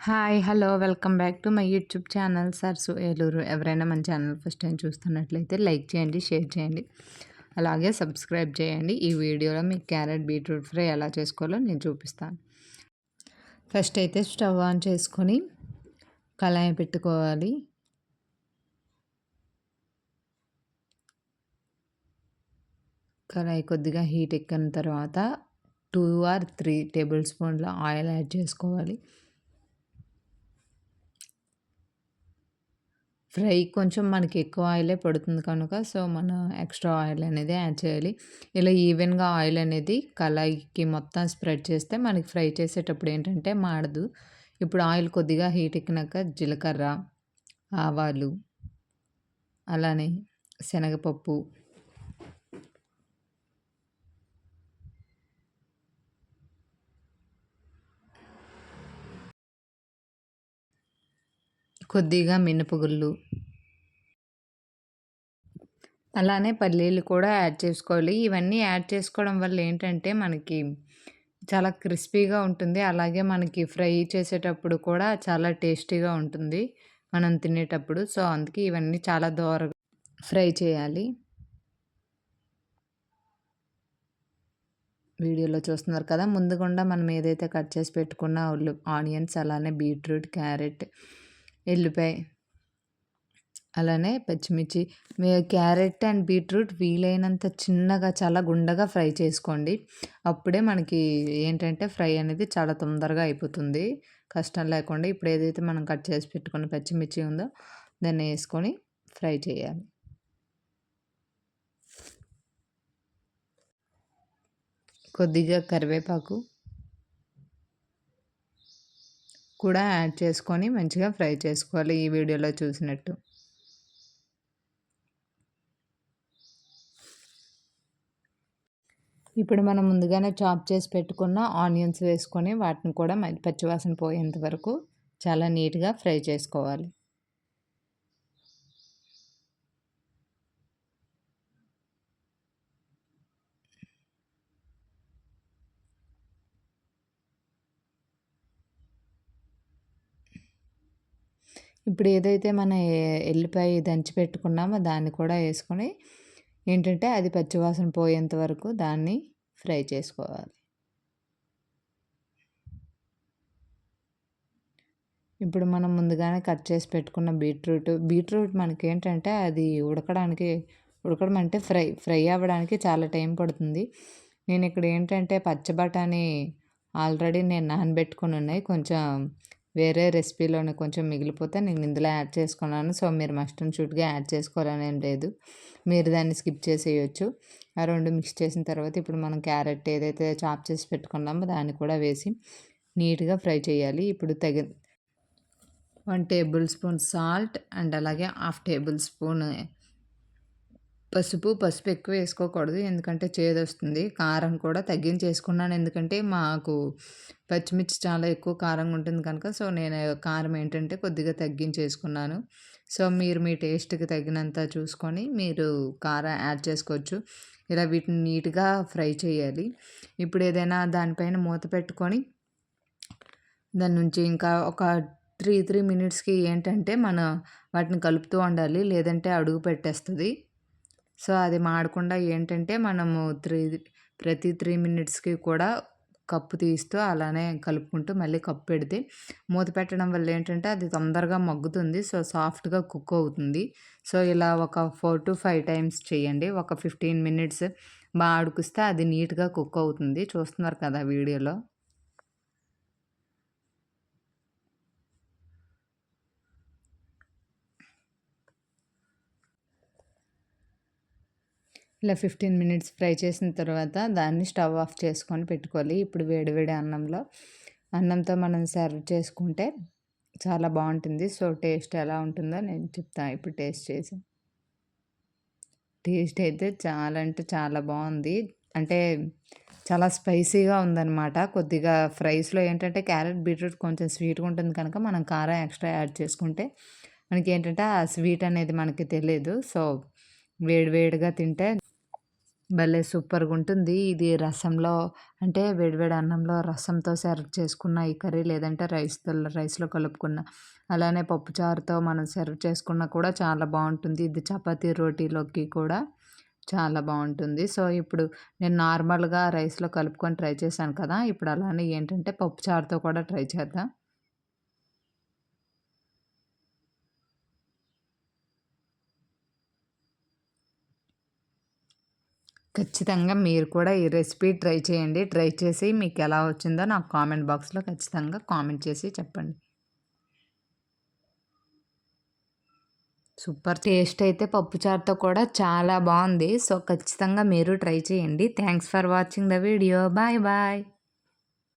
Hi! Hello! Welcome back to my YouTube channel Sarasu Eluru. ఎవరైనా మన channel first time చూస్తున్నట్లయితే like చేయండి, షేర్ చేయండి. అలాగే సబ్స్క్రైబ్ చేయండి. ఈ వీడియోలో మీకు క్యారెట్ బీట్రూట్ ఫ్రై ఎలా చేసుకోవాలో నేను చూపిస్తాను. ఫస్ట్ అయితే స్టవ్ ఆన్ చేసుకొని కళాయి పెట్టుకోవాలి. కళాయి కొద్దిగా హీట్ ఎక్కిన తర్వాత 2 ఆర్ 3 టేబుల్ స్పూన్ల ఆయిల్ యాడ్ చేసుకోవాలి. ఫ్రై కొంచెం మనకి ఎక్కువ ఆయిలే పడుతుంది కనుక మనం ఎక్స్ట్రా ఆయిల్ అనేది యాడ్ చేయాలి. ఇలా ఈవెన్‌గా ఆయిల్ అనేది కళాయికి మొత్తం స్ప్రెడ్ చేస్తే మనకి ఫ్రై చేసేటప్పుడు ఏంటంటే మాడదు. ఇప్పుడు ఆయిల్ కొద్దిగా హీట్ ఎక్కినాక జీలకర్ర, ఆవాలు, అలానే శనగపప్పు, కొద్దిగా మినపగుళ్ళు, అలానే పల్లీలు కూడా యాడ్ చేసుకోవాలి. ఇవన్నీ యాడ్ చేసుకోవడం వల్ల ఏంటంటే మనకి చాలా క్రిస్పీగా ఉంటుంది. అలాగే మనకి ఫ్రై చేసేటప్పుడు కూడా చాలా టేస్టీగా ఉంటుంది మనం తినేటప్పుడు. అందుకే ఇవన్నీ చాలా దోరగా ఫ్రై చేయాలి. వీడియోలో చూస్తున్నారు కదా! ముందుగుండా మనం ఏదైతే కట్ చేసి పెట్టుకున్న ఆనియన్స్, అలానే బీట్రూట్, క్యారెట్, ఎల్లిపాయ, అలానే పచ్చిమిర్చి. క్యారెట్ అండ్ బీట్రూట్ వీలైనంత చిన్నగా చాలా గుండగా ఫ్రై చేసుకోండి. అప్పుడే మనకి ఏంటంటే ఫ్రై అనేది చాలా తొందరగా అయిపోతుంది కష్టం లేకుండా. ఇప్పుడు ఏదైతే మనం కట్ చేసి పెట్టుకున్న పచ్చిమిర్చి ఉందో దాన్ని వేసుకొని ఫ్రై చేయాలి. కొద్దిగా కరివేపాకు కూడా యాడ్ చేసుకొని మంచిగా ఫ్రై చేసుకోవాలి ఈ వీడియోలో చూసినట్టు. ఇప్పుడు మనం ముందుగానే చాప్ చేసి పెట్టుకున్న ఆనియన్స్ వేసుకొని వాటిని కూడా పచ్చివాసన పోయేంత వరకు చాలా నీట్‌గా ఫ్రై చేసుకోవాలి. ఇప్పుడు ఏదైతే మన ఎల్లిపాయ దంచి పెట్టుకున్నామో దాన్ని కూడా వేసుకొని ఏంటంటే అది పచ్చివాసన పోయేంత వరకు దాన్ని ఫ్రై చేసుకోవాలి. ఇప్పుడు మనం ముందుగానే కట్ చేసి పెట్టుకున్న బీట్రూట్ మనకేంటంటే అది ఉడకడం అంటే ఫ్రై అవ్వడానికి చాలా టైం పడుతుంది. నేను ఇక్కడ ఏంటంటే పచ్చి బఠానీ ఆల్రెడీ నేను నానబెట్టుకొని ఉన్నాయి. కొంచెం వేరే రెసిపీలోనే కొంచెం మిగిలిపోతే నేను ఇందులో యాడ్ చేసుకున్నాను. మీరు మస్ట్ అండ్ షుడ్‌గా యాడ్ చేసుకోవాలని ఏం లేదు. మీరు దాన్ని స్కిప్ చేసేయొచ్చు. ఆ 2 మిక్స్ చేసిన తర్వాత ఇప్పుడు మనం క్యారెట్ ఏదైతే చాప్ చేసి పెట్టుకున్నామో దాన్ని కూడా వేసి నీట్‌గా ఫ్రై చేయాలి. ఇప్పుడు 1 టేబుల్ స్పూన్ సాల్ట్ అండ్ అలాగే హాఫ్ టేబుల్ స్పూన్ పసుపు ఎక్కువ వేసుకోకూడదు. ఎందుకంటే చేదొస్తుంది. కారం కూడా తగ్గించేసుకున్నాను. ఎందుకంటే మాకు పచ్చిమిర్చి చాలా ఎక్కువ కారంగా ఉంటుంది కనుక నేను కారం ఏంటంటే కొద్దిగా తగ్గించేసుకున్నాను. మీరు మీ టేస్ట్‌కి తగినంత చూసుకొని మీరు కారం యాడ్ చేసుకోవచ్చు. ఇలా వీటిని నీట్‌గా ఫ్రై చేయాలి. ఇప్పుడు ఏదైనా దానిపైన మూత పెట్టుకొని దాని నుంచి ఇంకా ఒక 3 మినిట్స్‌కి ఏంటంటే వాటిని కలుపుతూ ఉండాలి. లేదంటే అడుగు పెట్టేస్తది. అది మాడకుండా ఏంటంటే మనము ప్రతి 3 మినిట్స్‌కి కూడా కప్పు తీస్తూ అలానే కలుపుకుంటూ మళ్ళీ కప్పు పెడితే మూత పెట్టడం వల్ల ఏంటంటే అది తొందరగా మగ్గుతుంది. సాఫ్ట్‌గా కుక్ అవుతుంది. ఇలా ఒక 4-5 టైమ్స్ చేయండి. ఒక 15 మినిట్స్ ఉడికిస్తే అది నీట్‌గా కుక్ అవుతుంది. చూస్తున్నారు కదా వీడియోలో. ఇలా 15 మినిట్స్ ఫ్రై చేసిన తర్వాత దాన్ని స్టవ్ ఆఫ్ చేసుకొని పెట్టుకోవాలి. ఇప్పుడు వేడి అన్నంతో మనం సర్వ్ చేసుకుంటే చాలా బాగుంటుంది. టేస్ట్ ఎలా ఉంటుందో నేను చెప్తాను ఇప్పుడు టేస్ట్ చేసి. టేస్ట్ అయితే చాలా అంటే చాలా బాగుంది. అంటే చాలా స్పైసీగా ఉందన్నమాట. కొద్దిగా ఫ్రైస్‌లో ఏంటంటే క్యారెట్, బీట్రూట్ కొంచెం స్వీట్‌గా ఉంటుంది కనుక మనం కారం ఎక్స్ట్రా యాడ్ చేసుకుంటే మనకేంటంటే ఆ స్వీట్ అనేది మనకి తెలియదు. వేడిగా తింటే భలే సూపర్‌గుంటుంది. ఇది రసంలో అంటే వేడివేడి అన్నంలో రసంతో సర్వ్ చేసుకున్న ఈ కర్రీ లేదంటే రైస్‌లో కలుపుకున్న, అలానే పప్పుచారుతో మనం సర్వ్ చేసుకున్నా కూడా చాలా బావుంటుంది. ఇది చపాతీ, రోటీలోకి కూడా చాలా బావుంటుంది. సో, ఇప్పుడు నేను నార్మల్‌గా రైస్‌లో కలుపుకొని ట్రై చేశాను కదా! ఇప్పుడు అలానే ఏంటంటే పప్పుచారుతో కూడా ట్రై చేద్దాం. ఖచ్చితంగా మీరు కూడా ఈ రెసిపీ ట్రై చేయండి. ట్రై చేసి మీకెలా వచ్చిందో నాకు కామెంట్ బాక్స్‌లో ఖచ్చితంగా కామెంట్ చేసి చెప్పండి. సూపర్ టేస్ట్ అయితే పప్పుచారుతో కూడా చాలా బావుంది. సో, ఖచ్చితంగా మీరు ట్రై చేయండి. Thanks for watching the video. Bye bye.